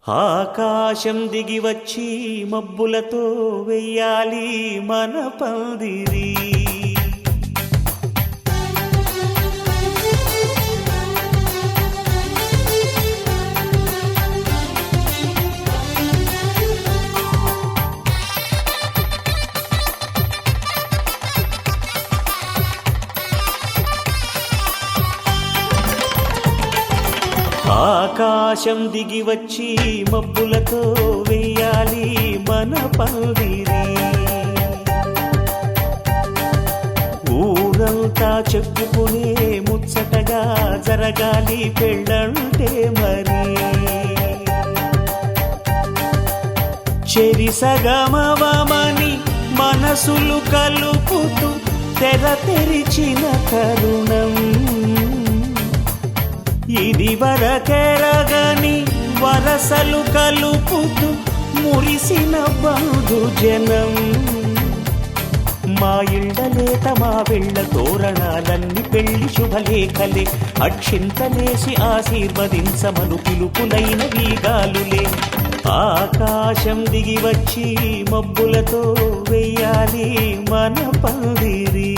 ఆకాశం దిగి వచ్చి మబ్బులతో వెయ్యాలి మన పందిరి. ఆకాశం దిగి వచ్చి మబ్బులతో వెయ్యాలి మన పందిరి. ఊరంతా చెప్పుకునే ముచ్చటగా జరగాలి పెళ్ళంటే మరి. చెరిసగమవమని మనసులు కలుపుతూ తెర తెరిచిన తరుణం ఇది వరకెరగని వరసలు కలుపుతూ మురిసిన బంధు జనం. మా ఇళ్ళలేత మా వెళ్ళ తోరణాలన్నీ పెళ్లి శుభలేఖలే. అక్షింతలేసి ఆశీర్వదించమను పిలుపులైన వీగాలులే. ఆకాశం దిగి వచ్చి మబ్బులతో వెయ్యాలి మన పందిరి.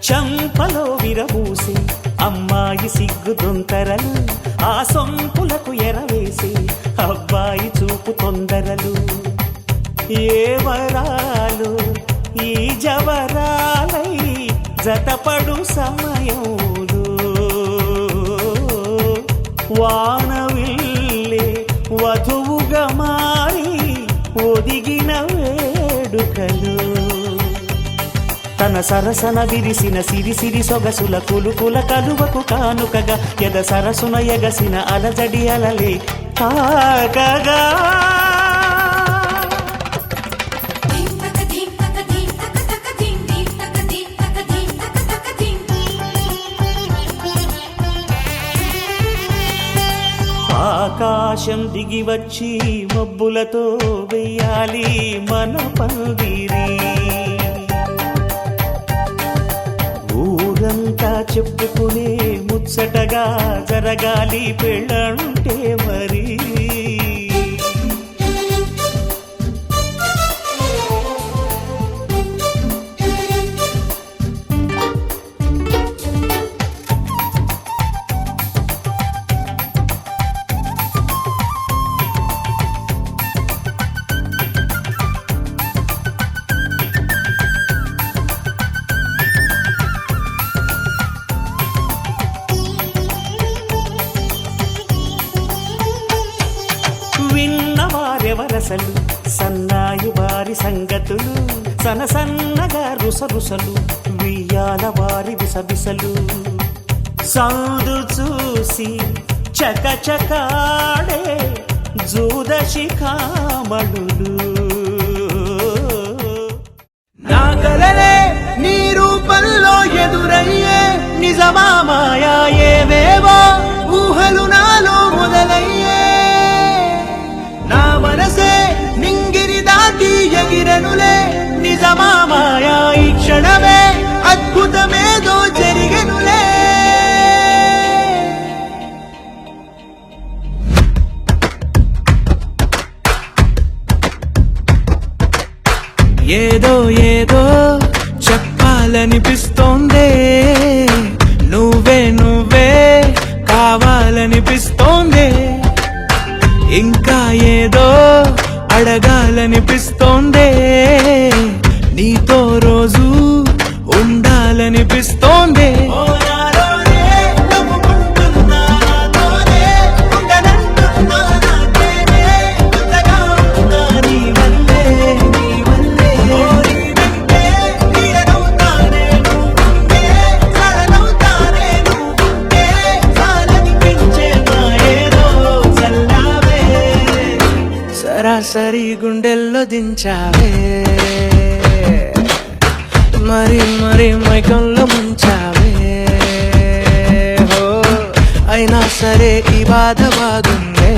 చంపలో విరబూసి అమ్మాయి సిగ్గు దొంతరలు, ఆ సొంపులకు ఎరవేసి అబ్బాయి చూపు తొందరలు. ఏ వరాలు ఈ జవరాలై జతపడు సమయంలో వానవిల్లే వధువుగా మారి ఒదిగిన వేడుకలు. తన సరసన విరిసిన సిరిసిరి సొగసుల కులుకుల కలువకు కానుకగా ఎద సరసున ఎగసిన అలజడి అలలే తాకగా. ఆకాశం దిగి వచ్చి మబ్బులతో వెయ్యాలి మన పందిరి. ఊరంతా చెప్పుకునే ముచ్చటగా జరగాలి పెళ్ళంటే మరి. విన్నవారెవరసలు సన్నాయి వారి సంగతులు, సనసన్నగా రుసరుసలు వియ్యాల వారి విసబిసలు. సౌదు చూసి చకచకాడే జూదశిఖామణులు. నా కలలే నీ రూపంలో ఎదురయ్యే నిజమా మాయా ఏవేవో ఊహలు నాలో మొదలయ్యే. నా మనసే నింగిరి దాటి ఎగిరెనులే నిజమా మాయా ఈ క్షణమే అద్భుతమేదో జరిగెనులే. ఏదో ఏదో చెప్పాలనిపిస్తోందే, నువ్వే నువ్వే కావాలనిపిస్తోందే. ఇంకా ఏదో అడగాలనిపిస్తోందే, నీతో రోజు ఉండాలనిపిస్తోందే. సరాసరి గుండెల్లో దించావే, మరి మరి మైకంలో ముంచావే. సరే ఈ బాధ బాగుందే.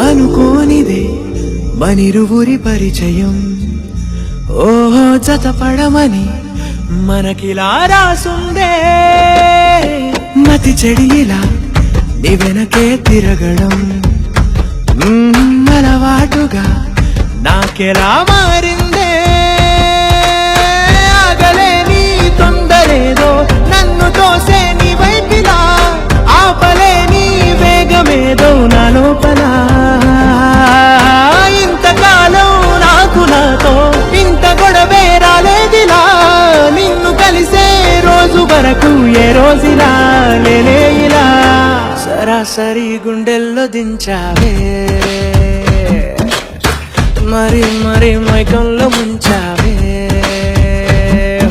అనుకోనిదే మనిరువురి పరిచయం, ఓహో జతపడమని మనకిలా రాసుందే. మతి చెడి ఇలా నీ వెనకే తిరగడం అలవాటుగా నాకెలా మారిందే. ఆగలేని తొందరేదో నన్ను తోసే నీ వైపిలా, ఆపలేని వేగమేదో నా లోపల. ఇంతకాలం నాకు నాతో ఇంత గొడవే రాలేదిలా, నిన్ను కలిసే రోజు వరకు ఏ రోజులా లేలే ఇలా. సరాసరి గుండెల్లో దించావే, మరి మరి మైకంలో ముంచావే.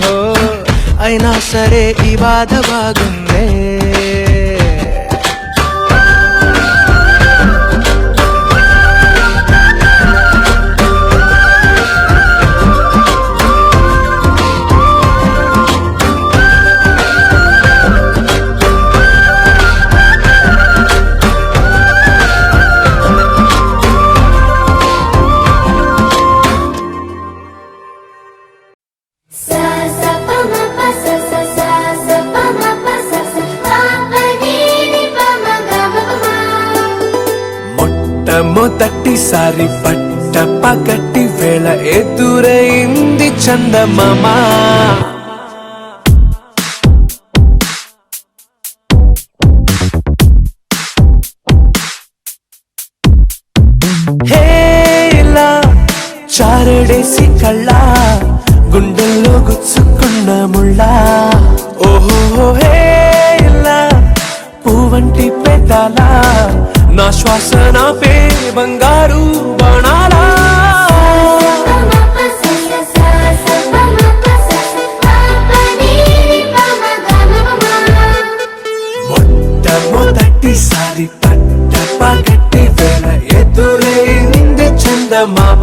హో అయినా సరే ఈ బాధ బాగుందే. మొదటిసారి పట్ట పగటి వేళ ఎదురైంది చందమామ. హే ఇలా చారడేసి కళ్ళ గుండెల్లో గుచ్చుకున్న ముళ్ళ. ఓహో హే ఇలా పువ్వంటి పెదాల నా శ్వాస నాపే బంగారు బాణాలా. మొట్టమొదటిసారి పట్ట పగటి వేళ ఎదురైంది చందమామ.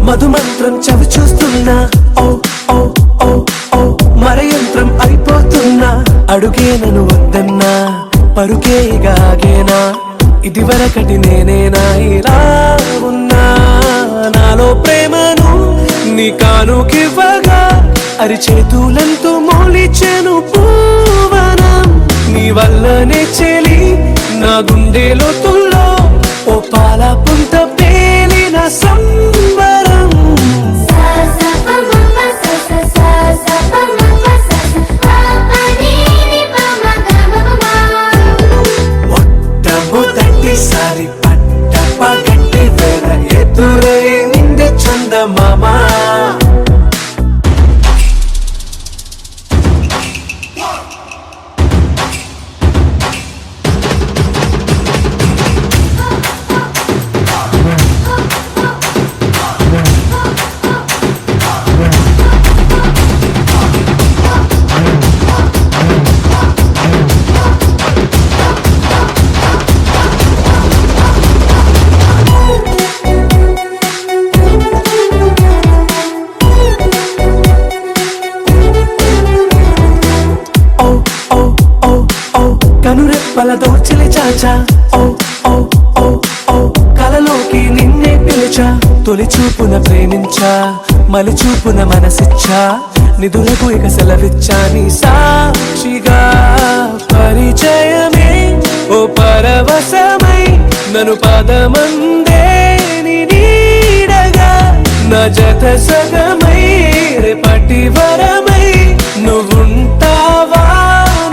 మధుమంత్రం చవి చూస్తున్నా, ఓ ఓ ఓ ఓ మరయంత్రం అయిపోతున్నా. అడుగే నన్ను వద్దన్నా, పరుకేగాగేనా, ఇది వరకటి నేనేనా ఇలా ఉన్నా. నాలో ప్రేమను నీ కానుకివ్వగా అరిచేతులంతో మోలిచెను పూవనం. నీ వల్లనే చెలి నా గుండెలో తుల్లో ఓ పాల పుంత పేలిన సంబరం. మొట్టమొదటిసారి పట్ట పగటి వేళ ఎదురైంది చందమామ. నిలచా ఓ ఓ ఓ ఓ కలలోకి నిన్నే పిలిచా తొలి చూపున ప్రేమించా మలి చూపున మనసిచ్చా నిదురకు ఇక సెలవిచ్చా నీ సాక్షిగా పరిచయమే ఓ పరవశమై నన్ను పదమందే నీ నీడగా నా జత సగమై రేపటి వరమై నువ్వుంటావా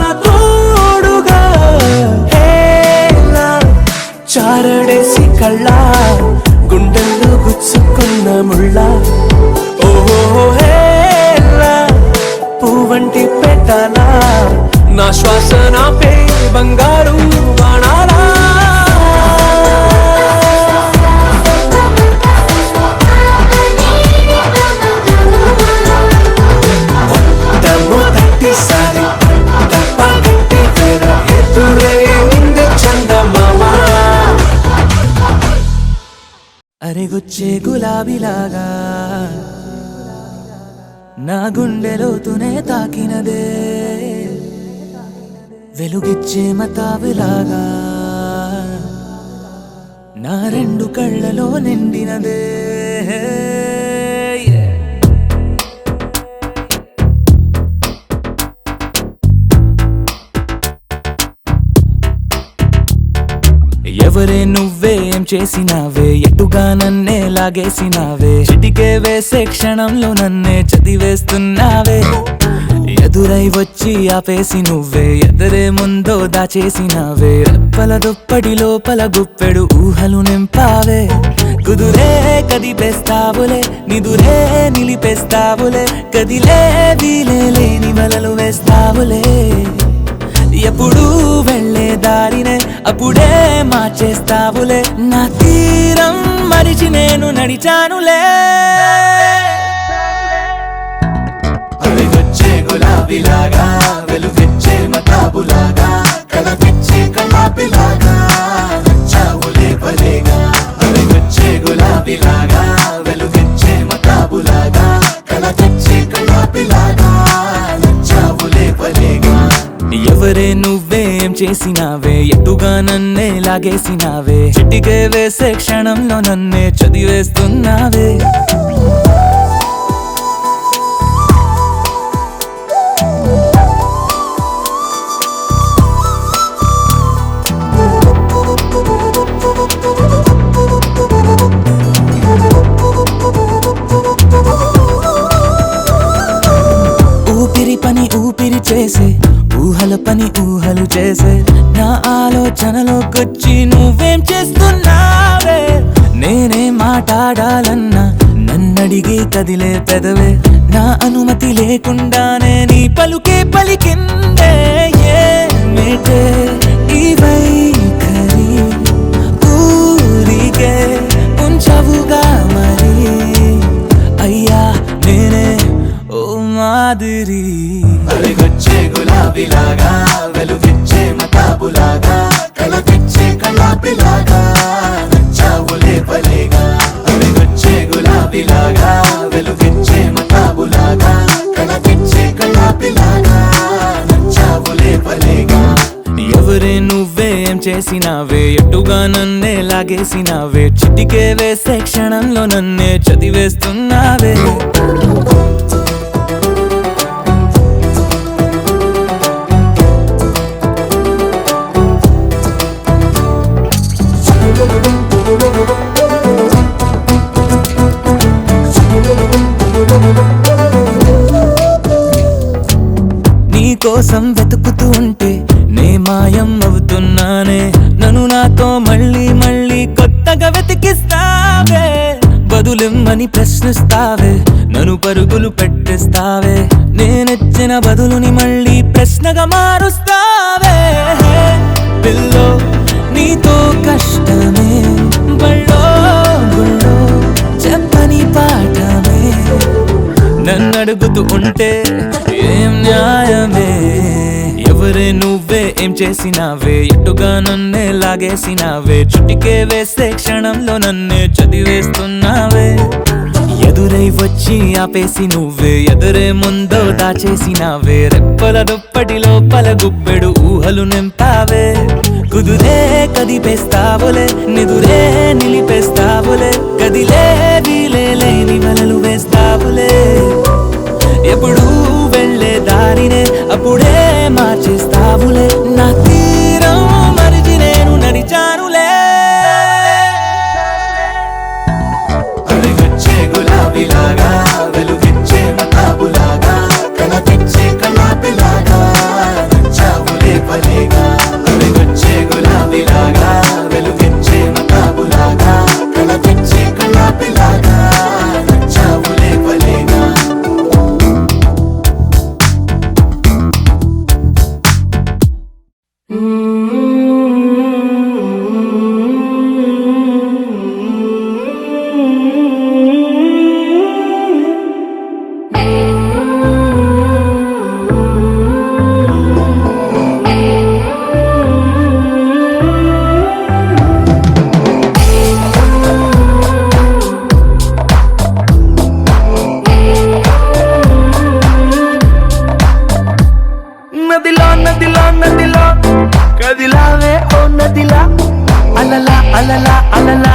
నా తోడుగా హేలా చారడేసి కళ్ళ గుండెల్లో గుచ్చుకున్న ముళ్ళ ఓహో హేలా పువ్వంటి పెట్టాలా నా శ్వాస నాపే బంగారు బాణాలా అరెగొచ్చే గులాబీలాగా నా గుండెలోతునే తాకినదే వెలుగిచ్చే మతాబులాగా నా రెండు కళ్ళలో నిండినదే ఎవరే నువ్వే ఏం చేసినావే ఎటుగా నన్నే లాగేసినావే చిటికే వేసే క్షణంలో నన్నే చదివేస్తున్నావే ఎదురై వచ్చి ఆపేసి నువ్వే ఎదరే ముందో దాచేసినావే రెప్పల దుప్పటి లోపల గుప్పెడు ఊహలు నింపావే కుదురే కదిపేస్తావులే నిదురే నిలిపేస్తావులే కదిలే వీలే లేని వలలు వేస్తావులే ఎప్పుడు వెళ్ళే దారినే అప్పుడే మార్చేస్తావులే నా తీరం మరిచి నేను నడిచానులే అవిగొచ్చే గులాబీలాగా వెలుగిచ్చే మతాబులాగా కలపిచ్చే కలాపిలాగా నచ్చావులే భలేగా అవిగొచ్చే గులాబీలాగా వెలుగిచ్చే మతాబులాగా కలపిచ్చే కలాపిలాగా నచ్చావులే భలేగా ఎవరే నువ్వేం చేసినావే ఎటుగా నన్నే లాగేసినావే చిటికే వేసే క్షణంలో నన్నే చదివేస్తున్నావే ఊపిరి పని ఊపిరి చేసే ఊహల పని ఊహలు చేసే నా ఆలోచనలోకొచ్చి నువ్వేం చేస్తున్నావే నేనే మాట్లాడాలన్నా నన్నడిగి కదిలే పెదవే నా అనుమతి లేకుండానే నీ పలుకే పలికిందే ఏమిటే ఈ వైఖరి ఊరికే ఉంచవుగా మరి అయ్యా నేనే ఓ మాదిరి అవిగొచ్చే గులాబీలాగా వెలుగిచ్చే మతాబులాగా కలపిచ్చే కలాపిలాగా నచ్చావులే భలేగా అవిగొచ్చే గులాబీలాగా వెలుగిచ్చే మతాబులాగా కలపిచ్చే కలాపిలాగా నచ్చావులే భలేగా ఎవరే నువ్వేం చేసినావే ఎటుగా నన్నే లాగేసినావే చిటికే వేసే క్షణంలో నన్నే చదివేస్తున్నావే నీ కోసం వెతుకుతూ ఉంటే నే మాయం అవుతున్నానే నన్ను నాతో మళ్ళీ మళ్ళీ కొత్తగా వెతికిస్తావే బదులిమ్మని ప్రశ్నిస్తావే నన్ను పరుగులు పెట్టిస్తావే నేనెచ్చిన బదులుని మళ్ళీ ప్రశ్నగా మారుస్తావే పిల్లో నీతో కష్టమే బళ్ళో గుళ్ళో చెప్పని పాఠమే నన్నడుగుతూ ఉంటే ఏం న్యాయమే ఎవరే నువ్వే ఏం చేసినావే ఎటుగా నన్నే లాగేసినావే చుటికే వేసే క్షణంలో నన్నే చదివేస్తున్నావే ఎదురై వచ్చి ఆపేసి నువ్వే ఎదురే ముందో దాచేసినావే రెప్పల దుప్పటి లోపల గుప్పెడు ఊహలు నింపావే కుదురే కదిపేస్తావులే నిదురే నిలిపేస్తావులే కదిలే వీలే లేని వలలు వేస్తావులే ఎప్పుడు వెళ్ళే దారినే అప్పుడే మార్చేస్తావులే నా తీరం మరిచి నేను నడిచానులే అలిగొచ్చే గులాబీలాగా వెలుగిచ్చే మతాబులాగా కలపిచ్చే కలాపిలాగా నచ్చావులే భలేగా అలిగొచ్చే గులాబీలాగా వెలుగిచ్చే మతాబులాగా కలపిచ్చే కలాపిలాగా నచ్చావులే భలేగా నదిలా నదిలా నదిలా కదిలావే ఓ నదిలా అలలా అలలా అలలా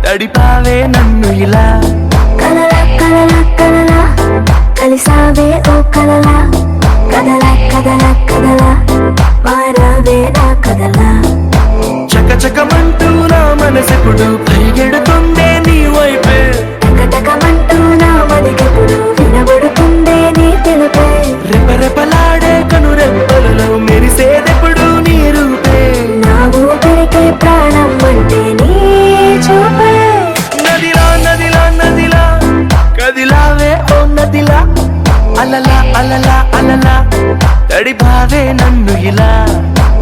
తడిపావే నన్ను ఇలా కలలా కలలా కలలా కలిసావే ఓ కలలా కదలా కదలా కదలా మారావే నా కదలా చకచకమంటూ నా మనసెప్పుడు పరిగెడుతుందే నీ వైపే టకటకమంటూ నా మదికెప్పుడు వినబడుతుందే నీ తెలుపే రెపరెపలాడే కనురెప్పలలో మెరిసేదెప్పుడు నీ రూపే నా ఊపిరికే ప్రాణం అంటే నీ చూపే నదిలా నదిలా నదిలా కదిలావే ఓ నదిలా అలలా అలలా అలలా తడిపావే నన్ను ఇలా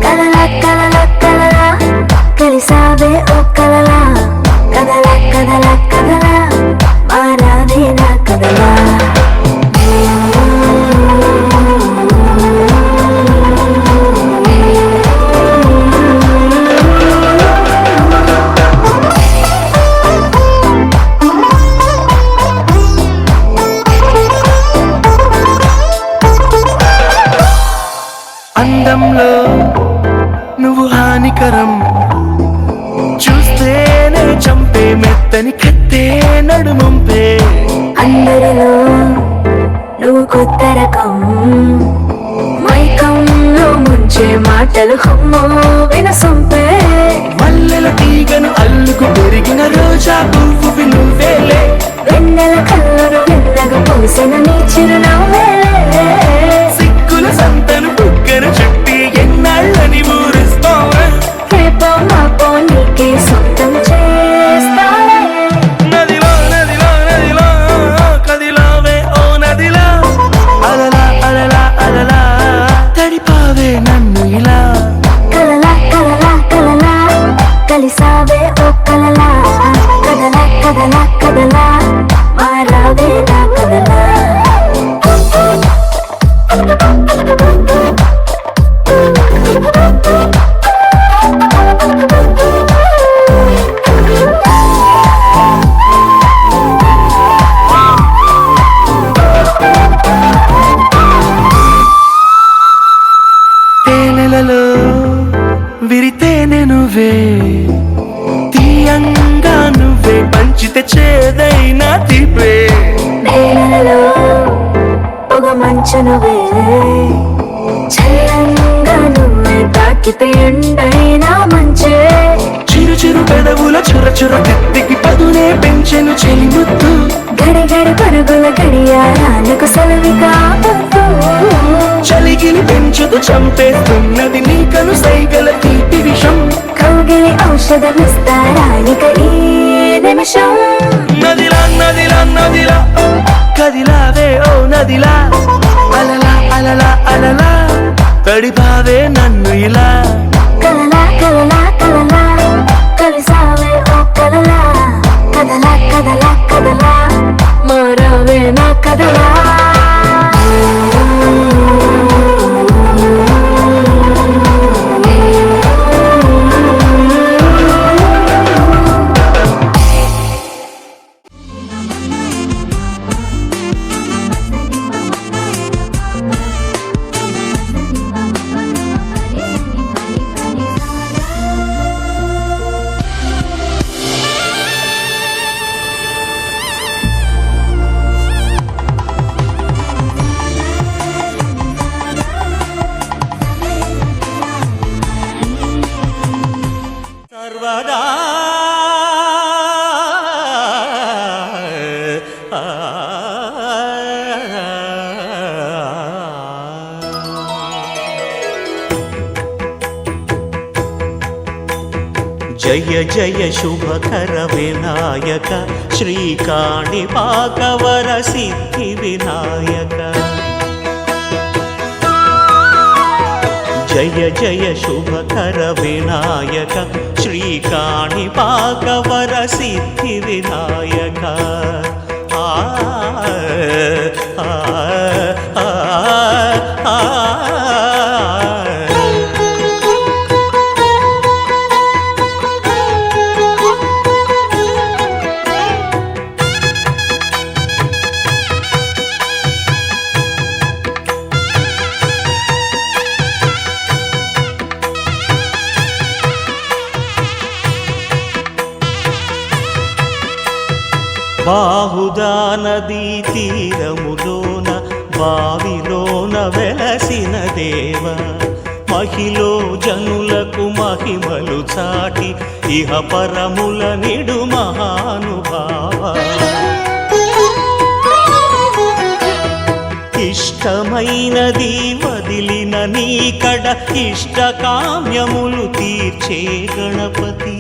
కలలా కలలా కలలా కలిసావే ఓ కలలా కదలా కదలా కదలా మారావే నా కదలా అందంలో నువ్వు హానికరం చూస్తేనే చంపే మెత్తని కత్తే నడుమంపే అందరిలో నువ్వు కొత్త రకం మైకంలో ముంచే మాటలు హమ్మో వినసొంపే మల్లెల తీగను అల్లుకు పెరిగిన రోజా పువ్వు నువ్వేలే వెన్నెల కళ్ళను వెన్నగా పూసిన నీ చిరునవ్వేలే సిగ్గుల సంతను బుగ్గను చుట్టి ఎన్నాళ్ళని ఊరుస్తావా రేపో మాపో నీకే సొంతం చేస్తావే నదిలో నదిలో నదిలో కదిలావే ఓ నదిలా అలలా అలలా అలలా తడిపావే నన్ను ఇలా కలలా కలలా కలలా కలిసావే ఓ కలలా కదలా కదలా కదలా మారావే నా కదలా తేనెలలో విరితేనే నువ్వే తీయంగా నువ్వే పంచితే చేదైనా తీపే నేలలో పొగ మంచు నువ్వే చల్లంగా నువ్వే తాకితే ఎండైనా మంచే చిరు చిరు పెదవుల చుర చుర కత్తికి పదునే పెంచెను చెలిముద్దు గడి గడి పరుగుల గడియారాలకు సెలవి కావద్దు చలిగిలి పెంచుతూ చంపేస్తున్నది నీకను సైగల తీపి విషం కౌగిలి ఔషధమిస్తారానిక ఈ నిమిషం నదిలా నదిలా నదిలా కదిలావే ఓ నదిలా అలలా అలలా అలలా తడిపావే నన్ను ఇలా కలలా కలలా కలలా కలిసావే ఓ కలలా కదలా కదలా కదలా మారావే నా కదలా సర్వదా జయ జయ శుభకర వినాయక శ్రీకాణిపాకవర సిద్ధి వినాయక జయ జయ శుభకర వినాయక శ్రీకాణిపాకవర సిద్ధి వినాయక ఆ ఆ ఆ ఆ బాహుదా నదీ తీరములోన బావిలోన వెలసిన దేవ మహిలో జనులకు మహిమలు చాటి ఇహ పరముల నిడు మహానుభావ ఇష్టమైనది వదిలిన నీకడ ఇష్టకామ్యములు తీర్చే గణపతి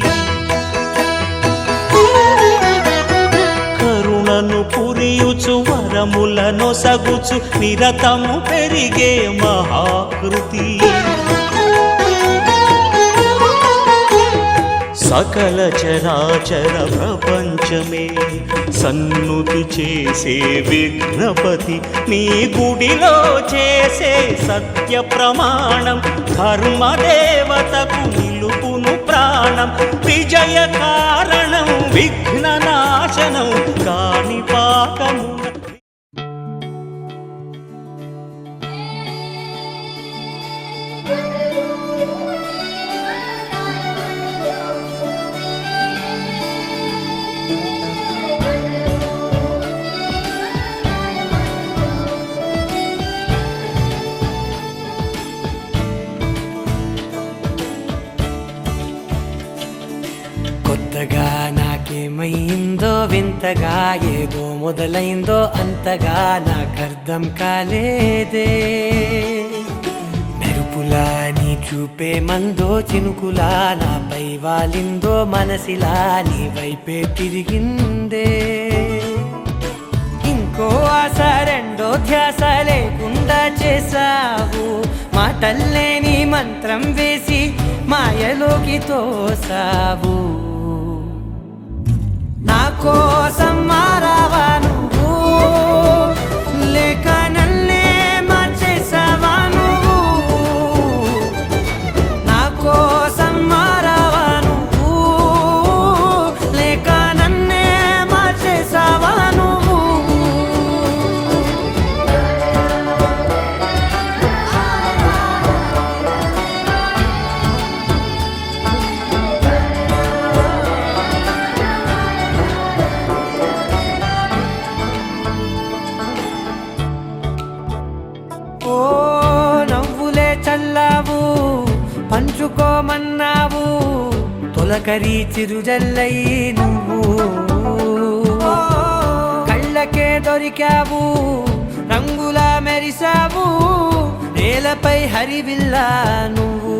కరుణను పురియుచు వరములను సగుచు నిరతము పెరిగే మహాకృతి సకల చరాచర ప్రపంచమే సన్నుతి చేసే విఘ్నపతి నీ గుడిలో చేసే సత్య ప్రమాణం ధర్మదేవతకు నిలుపును ప్రాణం విజయ కారణం విఘ్న నాశనం కాణిపాకము కొత్తగా నాకేమైందో వింతగా ఏదో మొదలైందో అంతగా నాకర్థం కాలేదే మెరుపులా నీ చూపే మందో చినుకులా నాపై వాలిందో మనసిలా నీ వైపే తిరిగిందే ఇంకో ఆశ రెండో ధ్యాస లేకుండా చేసావు మాటల్లే నీ మంత్రం వేసి మాయలోకి తోసావు నా కోసం మారావా నువ్వు లేక నన్నే మార్చేసావా నువ్వు నా కోసం మారావా నువ్వు లేక నన్నే మార్చేసావా నువ్వు ఓ నవ్వులే చల్లావు పంచుకోమన్నావు తొలకరి చిరుజల్లై నువ్వు కళ్ళకే దొరికావు రంగులా మెరిసావు నేలపై హరివిల్లా నువ్వు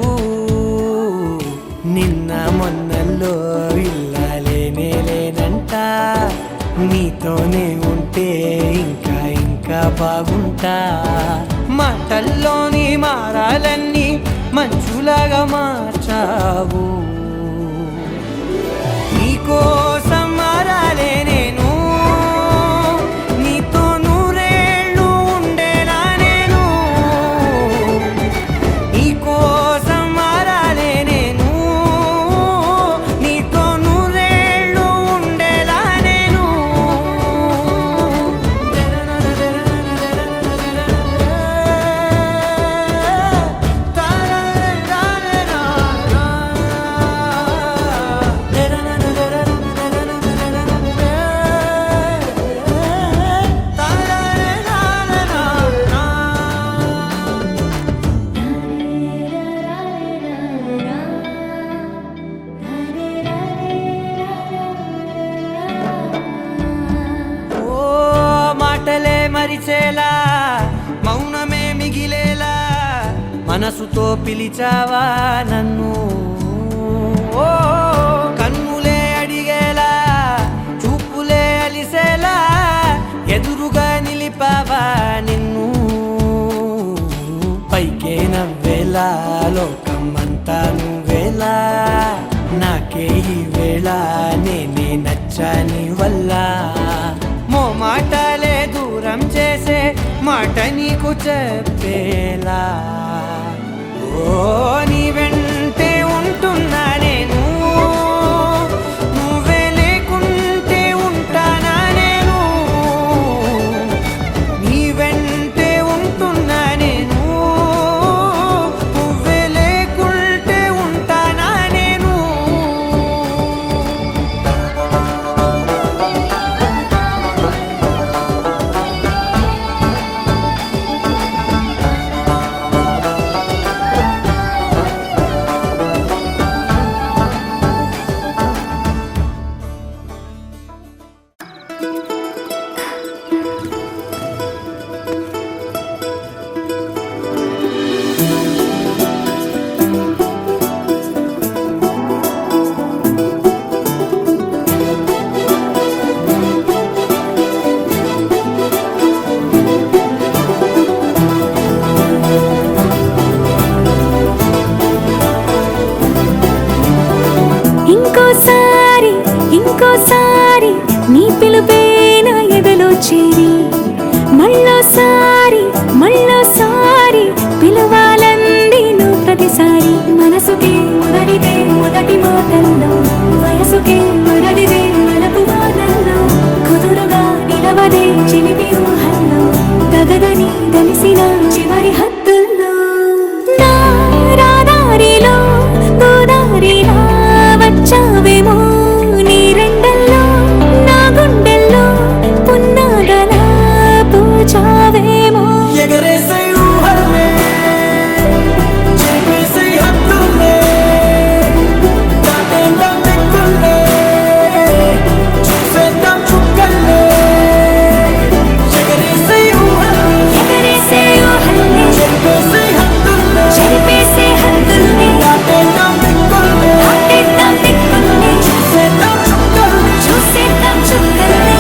నిన్న మొన్నల్లో ఇల్లాలేనే లేనంట నీతోనే ఉంటే ఇంకా ఇంకా బాగుంటా మాటల్లోని మారాలన్నీ మంచులాగా మార్చావు నీకోసం మారాలే నేను నీతో నూరేళ్ళు ఉండేలా నేను నీకోసం మారాలే నేను నీతో నూరేళ్ళు ఉండేలా నేను మరిచేలా మౌనమే మిగిలేలా మనసుతో పిలిచావా నన్ను ఓ కన్నులే అడిగేలా చూపులే అలిసేలా ఎదురుగా నిలిపావా నిన్ను పైకే నవ్వేలా లోకమంతా నువ్వేలా నాకే ఈ వేళ నేనే నచ్చని వల్ల మాటలే దూరం చేసే మాట నీకు చెప్పేలా ఓ నీ వెంటే ఉంటున్నా నేను నువ్వే లేకుంటే ఉంటానా నేను నీ వెంటే ఉంటున్నా నేను నువ్వే లేకుంటే ఉంటానా నేను ఇంకోసారి నీ పిలుపే నా ఎదలో చేరి మళ్ళోసారి పిలవాలంది నువ్వు ప్రతిసారి మనసుకే మొదటిదే మొదటి మాటల్లో వయసుకే మొదటిదే వలపు వాదల్లో కుదురుగా నిలవదే చిలిపి ఊహల్లో గగదని తెలిసిన చివరి హద్దుల్లో నా రాదారిలో గోదారిలా వచ్చావేమో నీ రెండల్లో నా గుండెల్లో పున్నాగలా పూచావేమో ఎగరేసే ఊహల్లే చేసే హద్దుల్లే దాటేద్దాం దిక్కుల్లే చూసేద్దాం చుక్కల్లే ఎగరేసే ఊహల్లే చేసే హద్దుల్లే దాటేద్దాం దిక్కుల్లే చూసేద్దాం చుక్కల్లే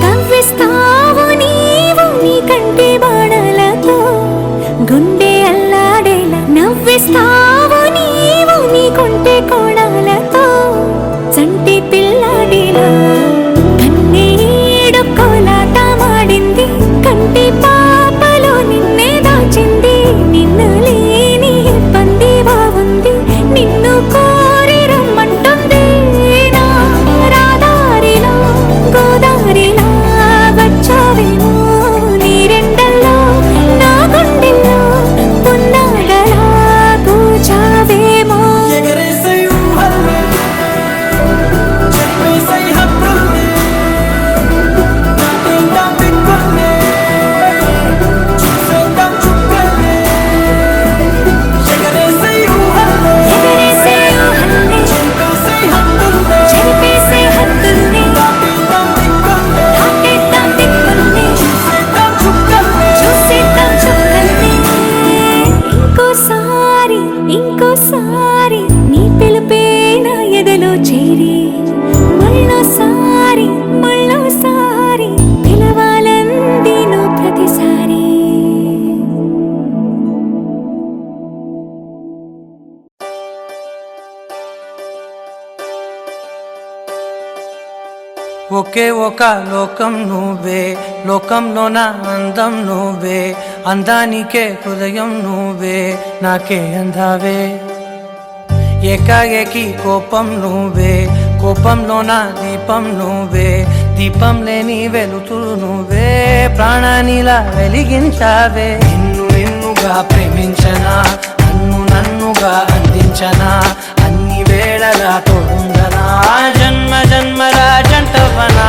కవ్విస్తావు నీవు నీ కంటి బాణలతో గుండె అల్లాడేలా నవ్విస్తావు నీవు నీ కొంటె కోణాలతో చంటి పిల్లాడిలా కన్నీడు కోలాట మాడింది కంటి పాపలో నిన్నే దాచింది నిన్ను లేని పంది బాగుంది నిన్ను కోరి రమ్మంటుంది నా రాదారిలో గోదారిలా వచ్చావేమో నీ రెండల్లో నా గుండెల్లో పున్నాగలా పూచావేమో ఎగరేసే ఊహల్లే చేసే హద్దుల్లే దాటేద్దాం దిక్కుల్లే చూసేద్దాం చుక్కల్లే ఎగరేసే ఊహల్లే ఎగరేసే ఊహల్లే చేసే హద్దుల్లే చెరిపేసే హద్దుల్ని దాటేద్దాం దిక్కుల్లే దాటేద్దాం దిక్కుల్ని చూసేద్దాం చుక్కల్లే చూసేద్దాం చుక్కల్ని ఇంకోసారి నీ పిలుపే నా ఎదలో చేరి మళ్ళోసారి పిలవాలంది నువ్వు ప్రతిసారి ఒకే ఒక లోకం నువ్వే లోకంలోన అందం నువ్వే అందానికే హృదయం నువ్వే నాకే అందావే ఏకాఏకి కోపం నువ్వే, కోపంలో నా దీపం నువ్వే, దీపం లేని వెలుతురు నువ్వే, ప్రాణానిలా వెలిగించావే. నిన్నుగా ప్రేమించనా, నన్నుగా అందించనా, అన్ని వేళలా తోడుందనా, జన్మ జన్మల జంటవనా.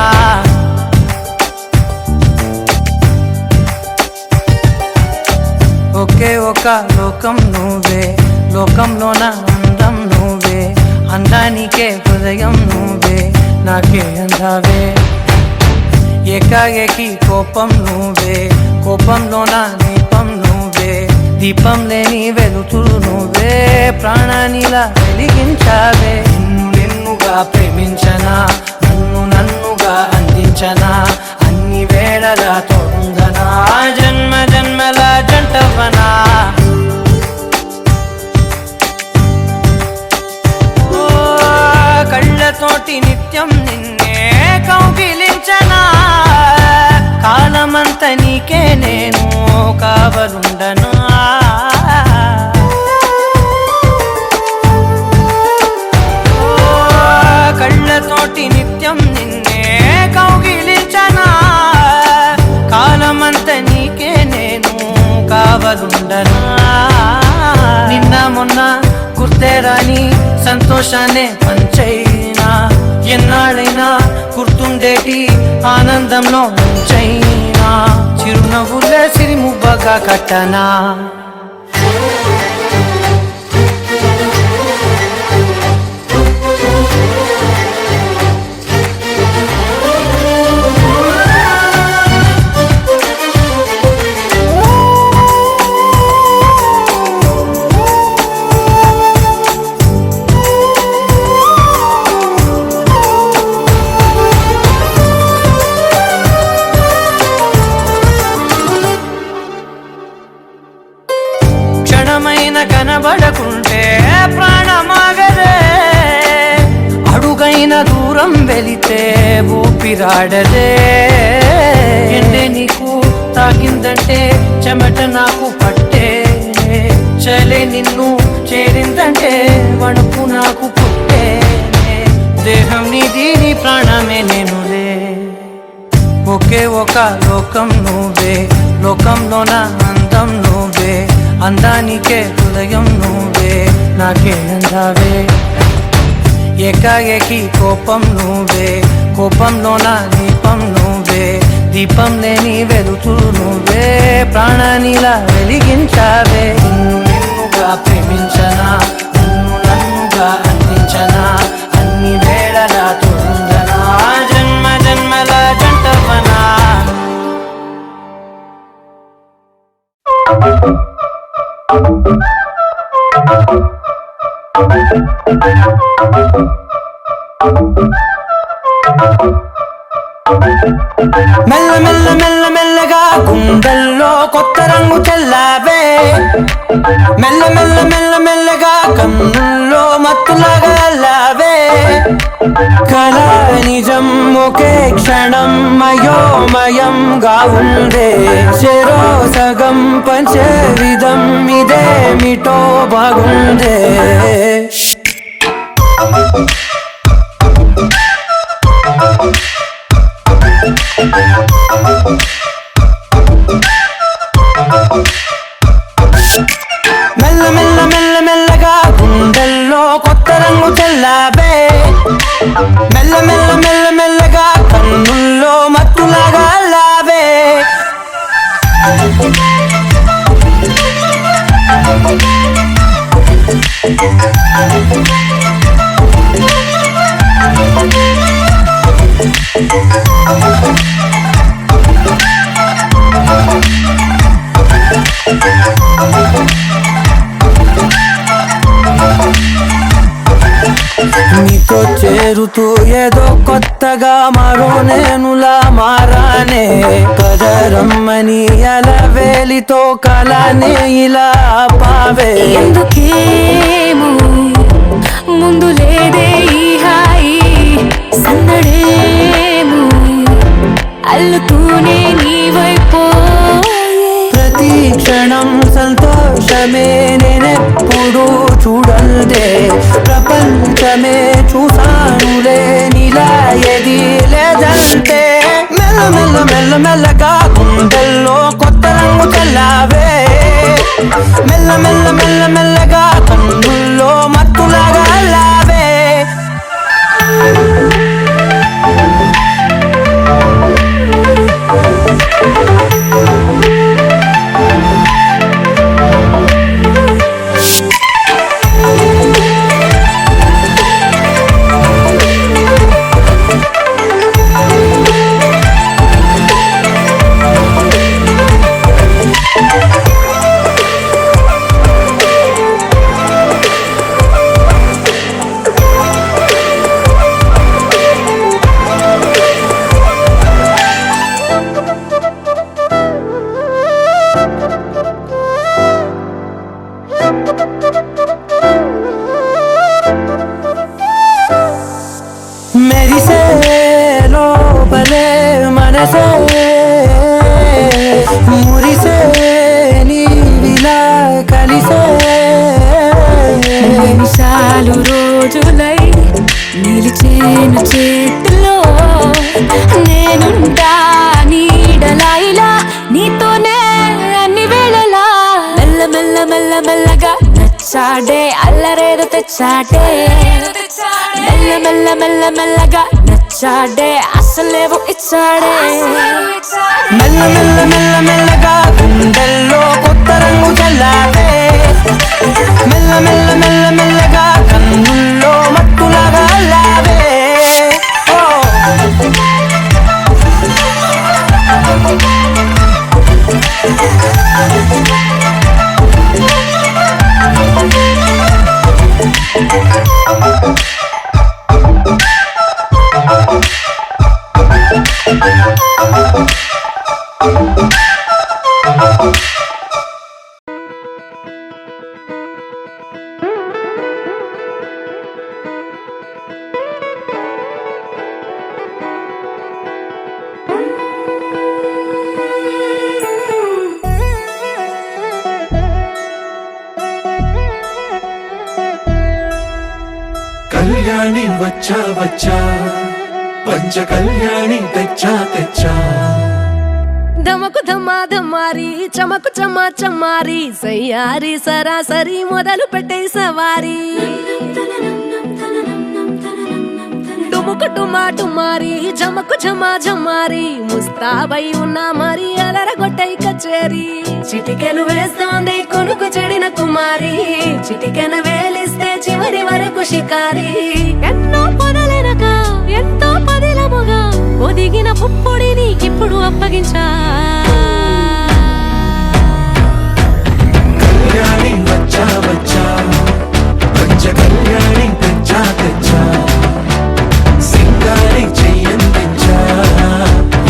ఒకే ఒక లోకం నువ్వే, లోకంలోన అందం నువ్వే, అందానికే హృదయం నువ్వే, నాకే అందావే. ఏకాఏకి కోపం నువ్వే, కోపంలోన దీపం నువ్వే, దీపం లేని వెలుతురు నువ్వే, ప్రాణానిలా వెలిగించావే. నిన్నుగా ప్రేమించనా, నన్నుగా అందించనా, అన్ని వేళలా తోడుందనా, జన్మ జన్మల జంటవనా. కళ్ళతోటి నిత్యం నిన్నే కౌగిలించనా, కాలమంత నీకే నేను కావలుండనా. కళ్ళతోటి నిత్యం నిన్నే కౌగిలించనా, కాలమంత నీకే నేను కావలుండనా. నిన్న మొన్న గుర్తేరాని సంతోషాన్ని పంచైనా, ఎన్నాళ్ళైనా గుర్తుండేటి ఆనందంలో ముంచైనా, చిరునవ్వులే సిరిముబ్బగా కట్టనా. కనబడకుంటే ప్రాణమాగదే, అడుగైన దూరం వెళితే ఊపిరాడదే. ఎండే నీకు తాకిందంటే చెమట నాకు పట్టే, చలే నిన్ను చేరిందంటే వణుకు నాకు పుట్టే, దేహం నీది నీ ప్రాణమే నేనులే. ఒకే ఒక లోకం నువ్వే, లోకంలోన అందం నువ్వే, అందానికే హృదయం నువ్వే, నాకే అందావే. ఏకాఏకి కోపం నువ్వే, కోపంలోన దీపం నువ్వే, దీపం లేని వెలుతురు నువ్వే, ప్రాణానిలా వెలిగించావే. నిన్నుగా ప్రేమించనా, నన్నుగా అందించనా, అన్ని వేళలా తోడుందనా, జన్మ జన్మల జంటవనా. మెల్ల మెల్ల మెల్ల మెల్లగా గుండెల్లో కొత్త రంగు చల్లావే, మెల్ల మెల్ల మెల్ల మెల్లగా కన్నుల్లో మత్తులాగా అల్లావే. కళ నిజం ఒకే క్షణం అయోమయంగా ఉందే, చెరో సగం పంచే విధం ఇదేమిటో బాగుందే. మెల్ల మెల్ల మెల్ల మెల్లగా గుండెల్లో కొత్త రంగు చల్లావే, మెల్ల మెల్ల మెల్ల మెల్లగా కన్నుల్లో మత్తులాగా అల్లావే. నీతో చేరుతూ ఏదో కొత్తగా మరో నేనులా మారానే, కదరమ్మని అలవేలితో కలానే ఇలా పావే. ఎందుకేమో ముందు లేదే ఈ హాయి, సందడేమో అల్లుతూనే నీ వైపో. ప్రతి క్షణం సంతోషమే నేనెప్పుడు ఎప్పుడు చూడందే ప్రపంచమే చూసానులే నీలా ఏది లేదంటే మెల్ల మెల్ల మెల్ల మెల్లగా గుండెల్లో కొత్త రంగు చల్లావే మెల్ల మెల్ల మెల్ల మెల్లగా కన్నుల్లో మత్తులాగా అల్లావే మెరిసే లోపలే మనసే మురిసే నీవిలా కలిసే నిమిషాలు రోజులై నిలిచేను చేతిలో నేనుంటా నీడలా ఇలా నీతోనే అన్ని వేళలా మెల్ల మెల్ల మెల్ల మెల్లగా నచ్చాడే అల్లరేదో తెచ్చాడే మెల్ల మెల్ల మెల్ల మెల్లగా నచ్చాడే అసలేవో ఇచ్చాడే మెల్ల మెల్ల మెల్ల మెల్లగా గుండెల్లో కొత్త రంగు చల్లావే మెల్ల మెల్ల మెల్ల మెల్లగా కన్నుల్లో మత్తులాగా అల్లావే ఓ కళ్యాణి వచ్చా వచ్చా పంచ కళ్యాణి తెచ్చా తెచ్చా ధమకు ధమా ధమారి చమకు చమా చమారి సయ్యారి సరాసరి మొదలు పెట్టే సవారి డుముకు డుమా డుమారి జమకు ఝమా ఝమారి ముస్తాబై ఉన్నా మరి అలరగొట్టై కచేరి చిటికెను వేస్తోంది కొనుకు చెడిన కుమారి చిటికెను వేలిస్తే చివరి వరకు షికారి ఎన్నో పొదలెనక ఎంతో పదిలముగా ఒదిగిన పుప్పొడి నీకిప్పుడు అప్పగించా కళ్యాణి వచ్చా వచ్చా పంచ కళ్యాణి తెచ్చా తెచ్చా సింగారి చెయ్యందించా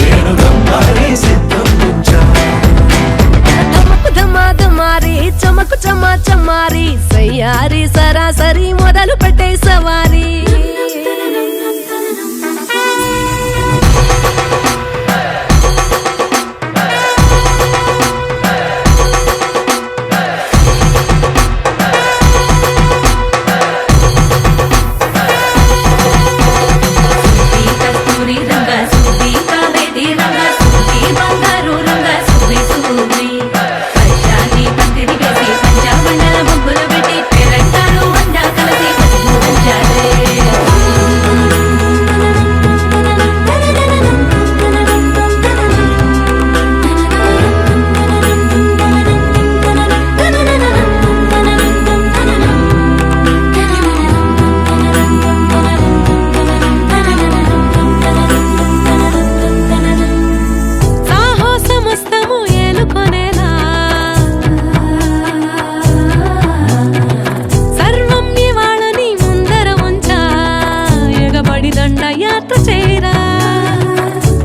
ఏడు గమ్మారి సిద్ధం ఉంచా ధమకు ధమా ధమారి చమకు చమా చమారి సయ్యారి సరాసరి మొదలు పెట్టే సవారి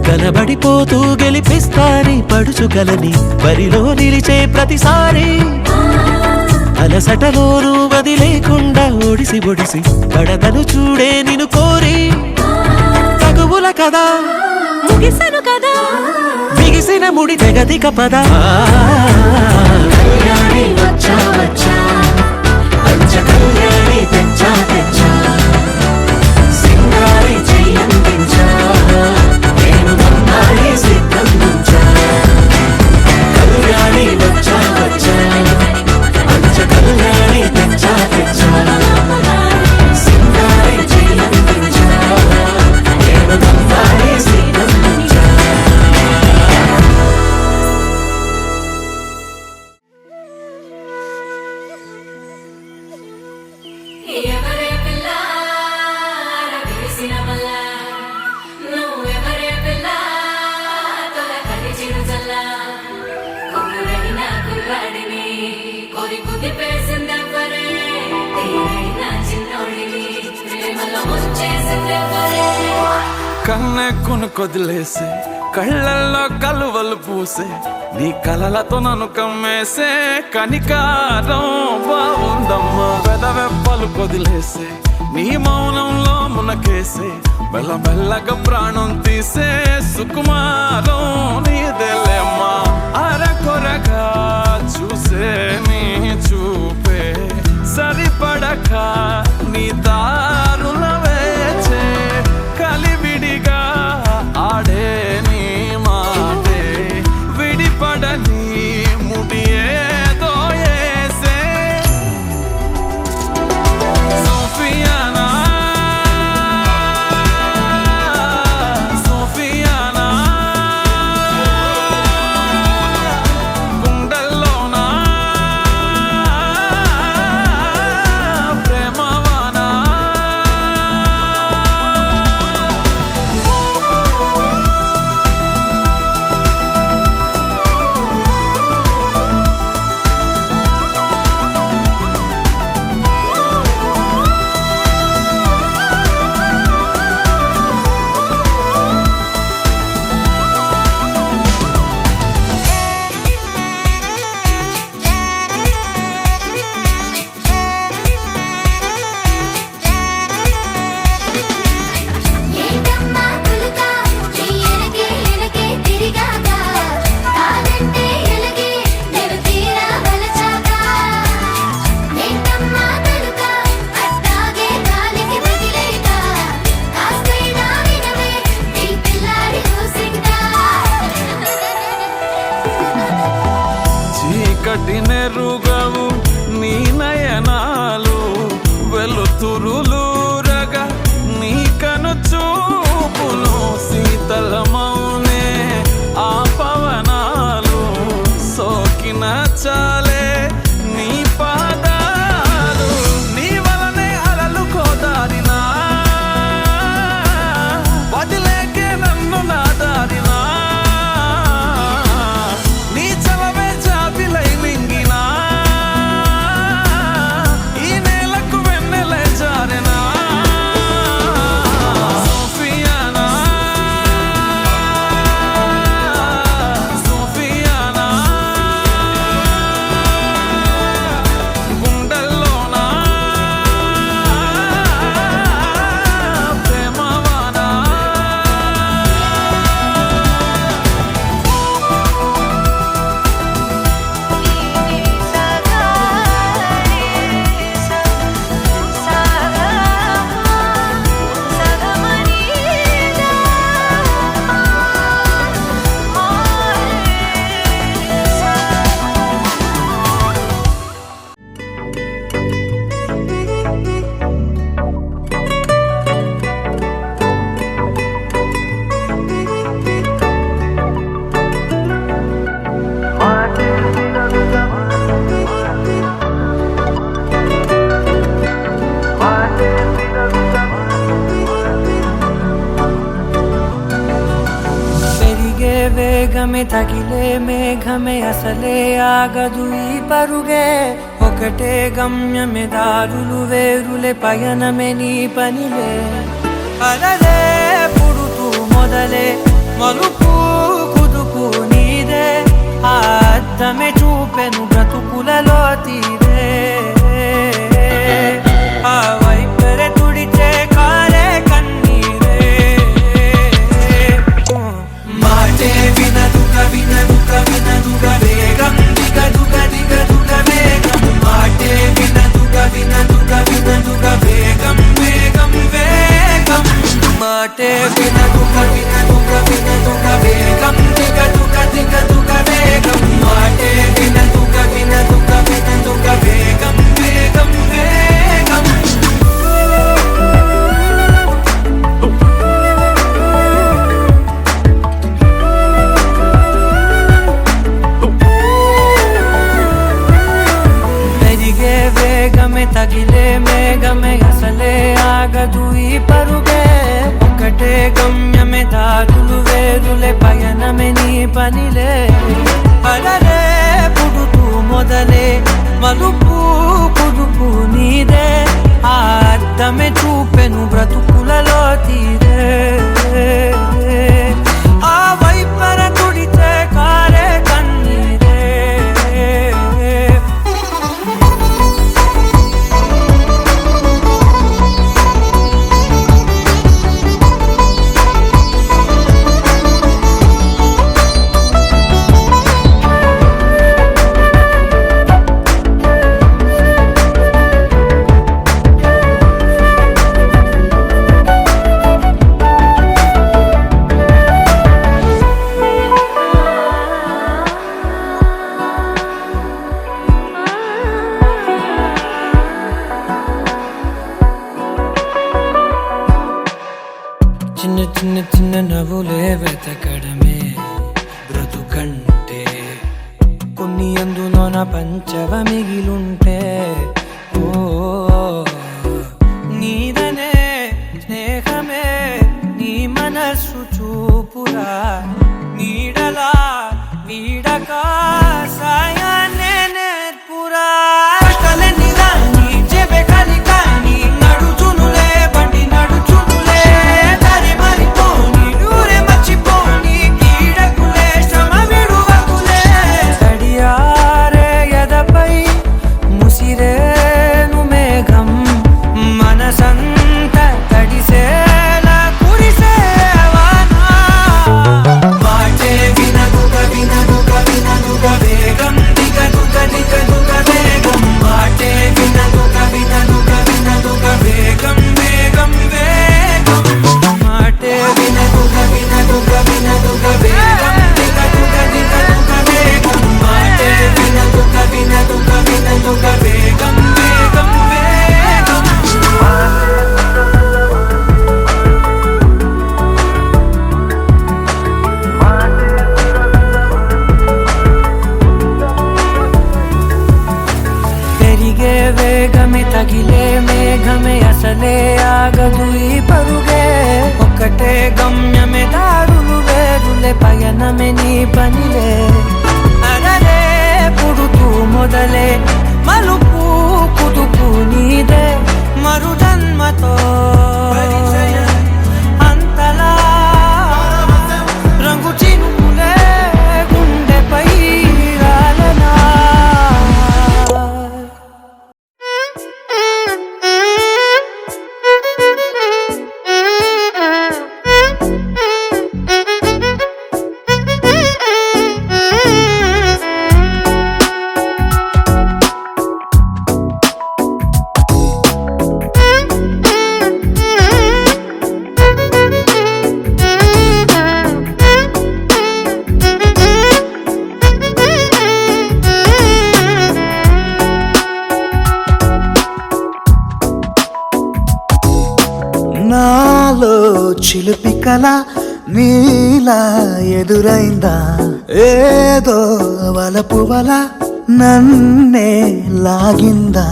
కలబడిపోతూ గెలిపిస్తాని పడుచుకలని బరిలో నిలిచే ప్రతిసారి అలసటలోనూ వదిలేకుండా ఒడిసి ఒడిసి పడతను చూడే నిన్ను కోరి తగువుల కదా ముగిసెను కదా బిగిసిన ముడి తెగదిక పద కళ్యాణి వచ్చా వచ్చా కన్నె కొదిలేసే కళ్ళల్లో కలువలు పూసే నీ కలలతో నన్ను కమ్మేసే కనికారం బాగుందమ్మా పెదవెప్పలు కొదిలేసే నీ మౌనంలో మునకేసే మెల్లమెల్లగా ప్రాణం తీసే సుకుమారం నీదేలేమ్మా అరకొరగా చూసే నీ చూపే సరిపడక నీ దారుల వేచే కలివిడిగా ఆడే నీ మాటే విడిపడని ముడి ఏదో ఏసే సోఫియానా సోఫియానా గుండెల్లోనా ప్రేమవానా ఏంటమ్మా తులుక నీ ఎనకే తిరిగాక కాదంటే ఎలగే నేను తీరా వలచాక ఏంటమ్మా తులుక అట్టాగే గాలికి వదిలేక కాస్తైనా వినవే నీ పిల్లాడి ఊసిందా చీకటి నెరుగవు నీ నయనాలు వెలుతురులూరగా నీ కను చూపులు శీతలమౌనే ఆ పవనాలు సోకిన చాలే నీ పాదాలు నీ వలనే అలలు కోదారినా వదిలేకే నన్ను నాదారినా నీ చలవే జాబిలై మింగినా ఈ నేలకు వెన్నెలే జారెనా సోఫియానా సోఫియానా గుండెల్లోనా ప్రేమవానా పెరిగే వేగమే తగిలే మేఘమే అసలే ఆగదు ఈ పరుగే ఒకటే గమ్యమే దారులు వేరులే పయనమే నీ పనిలే అలలే పుడుతూ మొదలే మలుపు కుదుపు నీదే ఆ అద్దమే చూపెను బ్రతుకులలో తీరే ఆ వైపరే తుడిచే కారే కన్నీరే మాటే వినదుక వినదుక వినదుక వేగం దిగదుక దిగదుక వేగం మాటే వినదుక వినదుక వినదుక వేగం వేగం వేగం మాటే వినదుక వినదుక వినదుక వేగం దిగదుక దిగదుక వేగం మాటే వినదుక వినదుక వినదుక వేగం వేగం వేగం పెరిగే వేగమే తగిలే మేఘమే అసలే ఆగదు ఈ పరుగే ఒకటే గమ్యమే దారులు వేరులే పయనమే నీ పనిలే అలలే పుడుతూ మొదలే మలుపు కుదుపు నీదే ఆ అద్దమే చూపెను బ్రతుకులలో తీరే చిన్న చిన్న చిన్న నవ్వులే వెతకడమే బ్రతుకంటే కొన్ని అందులోన పంచవ మిగిలుంటే ఓ నీదనే స్నేహమే నీ మనస్సు చూపురా నీడలా వీడక సాయాన్నే నేర్పురా కష్టలన్నీ రాని చెబే కాలి కాని నడుచునులే బండి నడుచునులే దారి మారిపోని ఊరే మర్చిపోని కీడకులే శ్రమ విడువకులే తడియారే ఎదపై ముసిరేను మేఘం మనసంత తడిసేలా కురిసేవానా మాటే వినదుగ వినదుగ వినదుగ వేగం దిగదుగ దిగదుగ వేగం మాటే వినదుగ వినదుగ వినదుగ వేగం వేగం వేగం మాటే వినదుగ వినదుగ వినదుగ వేగం దిగదుగ దిగదుగ వేగం మాటే వినదుగ వినదుగ వినదుగ వేగం వేగం వేగం పెరిగే వేగమే తగిలే మేఘమే అసలే ఆగదు ఈ పరుగే ఒక్కటే గమ్యమే దారులు వేరులే పయనమే నీ పనిలే అరరే పుడుతూ మొదలే మలుపు కుదుపు నీదే మరు జన్మతో అంతలా రంగు చినుకులే గుండెపై రాలనా నాలో చిలిపి కల నీలా ఎదురైందా ఏదో వలపు వల నన్నే లాగిందా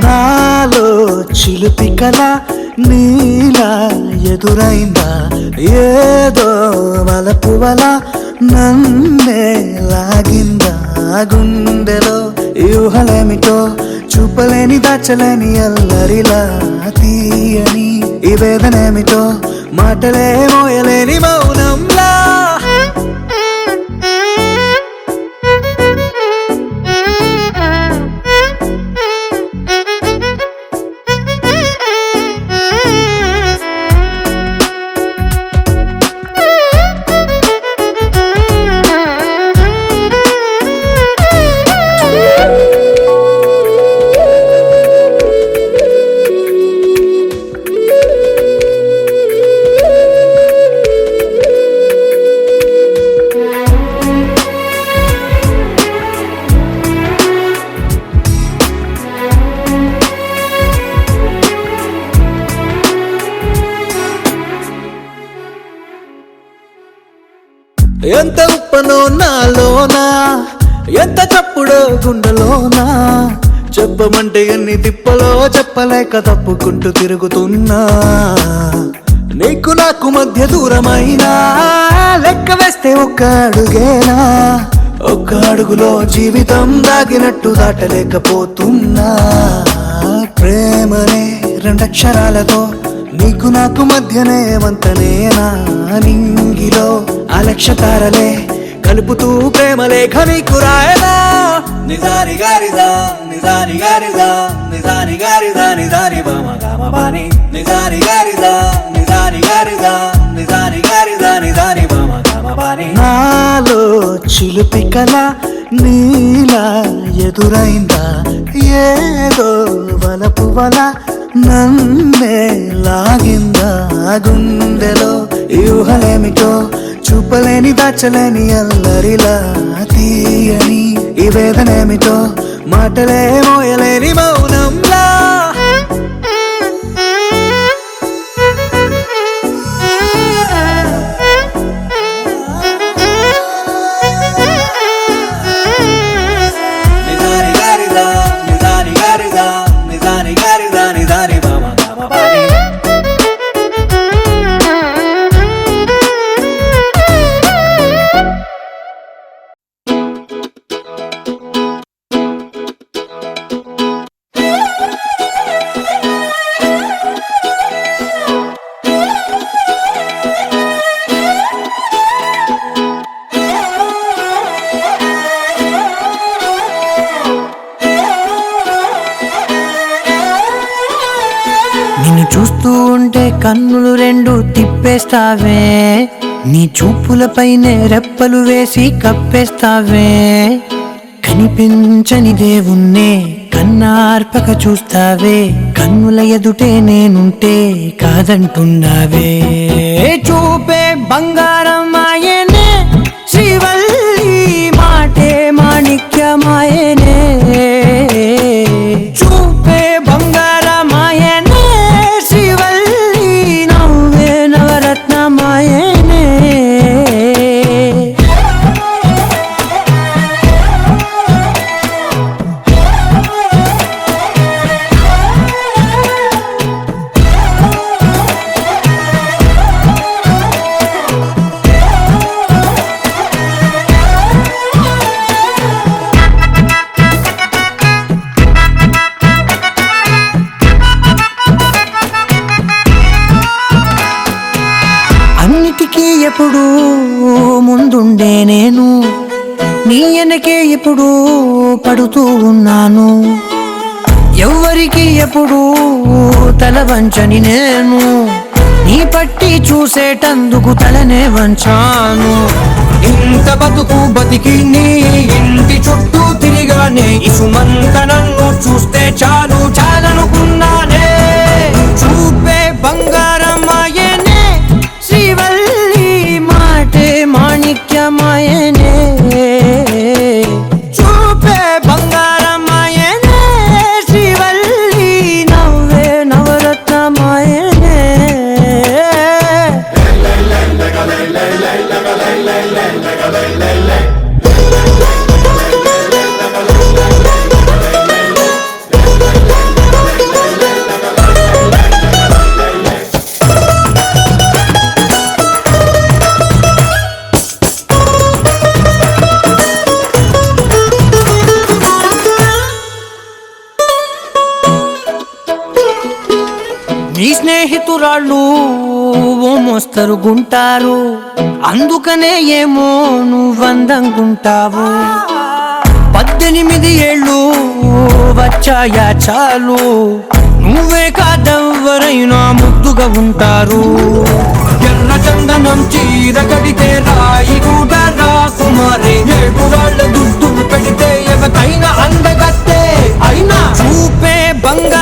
నాలో చిలిపి కల నీలా ఎదురైందా ఏదో వలపు వల నన్నే లాగిందా గుండెలో యూహలేమిటో చూపలేని దాచలేని అల్లరిలా తీయని ఈ వేదనేమిటో మాటలే మోయలేని మౌనంలా ఎంత ఉప్పనో నాలోనా ఎంత చప్పుడో గుండెలోనా చెప్పమంటే ఎన్ని తిప్పలో చెప్పలేక తప్పుకుంటూ తిరుగుతున్నా నీకు నాకు మధ్య దూరమైనా లెక్క వేస్తే ఒక్క అడుగేనా ఒక్క అడుగులో జీవితం దాగినట్టు దాటలేకపోతున్నా ప్రేమనే రెండక్షరాలతో నీకు నాకు మధ్యనే వంతనేనా నింగిలో అలక్ష తారలే కలుపుతూ ప్రేమ లేఖ నీకు రాయనా నిజాని గారిజా నిజాని గారిజా నిజాని గారిజా నిజాని బామ గామ బాని నిజాని గారిజా నిజాని గారిజా నిజాని గారిజా నిజాని బామ గామ బాని నాలో చిలిపి కల నీలా ఎదురైందా ఏదో వలపు వల నన్నే లాగిందా గుండెలో యూహలేమిటో చూపలేని దాచలేని అల్లరిలా తీయని ఈ వేదనేమిటో మాటలే మోయలేని మౌనంలా నిదాని గారిదా నిదాని గారిదా నిదాని గారిదా నిదాని మామ మామ నిన్ను చూస్తూ ఉంటే కన్నులు రెండు తిప్పేస్తావే నీ చూపులపైనే రెప్పలు వేసి కప్పేస్తావే కనిపించని దేవుణ్ణే కన్నార్పక చూస్తావే కన్నుల ఎదుటే నేనుంటే కాదంటున్నావే చూపే బంగారం ఆయనే శ్రీవల్లి మాటే మాణిక్యమాయనే చూపే బంగారమాయనే శ్రీవల్లి నవ్వే నవరత్నమాయనే అన్నిటికీ ఎప్పుడు ముందుండే నేను నీ వెనకే ఎప్పుడు పడుతూ ఉన్నాను ఎవ్వరికి ఎప్పుడు తల వంచని నేను నీ పట్టి చూసేటందుకు తలనే వంచాను ఇంత బతుకు బతికి నీ ఇంటి చుట్టూ తిరిగానే ఇసుమంత నన్ను చూస్తే చాలు చాలనుకున్నానే చూపే బంగారమాయనే శ్రీవల్లి మాటే మాణిక్యమాయనే చూపే బంగారమాయనే శ్రీవల్లి నవ్వే నవరత్నమాయనే నీ స్నేహితురాళ్ళు ఓ మోస్తరు గుంటారు అందుకనే ఏమో నువ్వందంగుంటావు 18 ఏళ్ళు వచ్చాయా చాలు నువ్వే కాదెవ్వరైనా ముద్దుగా ఉంటారు ఎర్ర చందనం చీర కడితే రాయి కూడా రాకుమారి 7 రాళ్ళ దుద్దులు పెడితే ఎవతైనా అందగత్తే అయినా చూపే బంగారు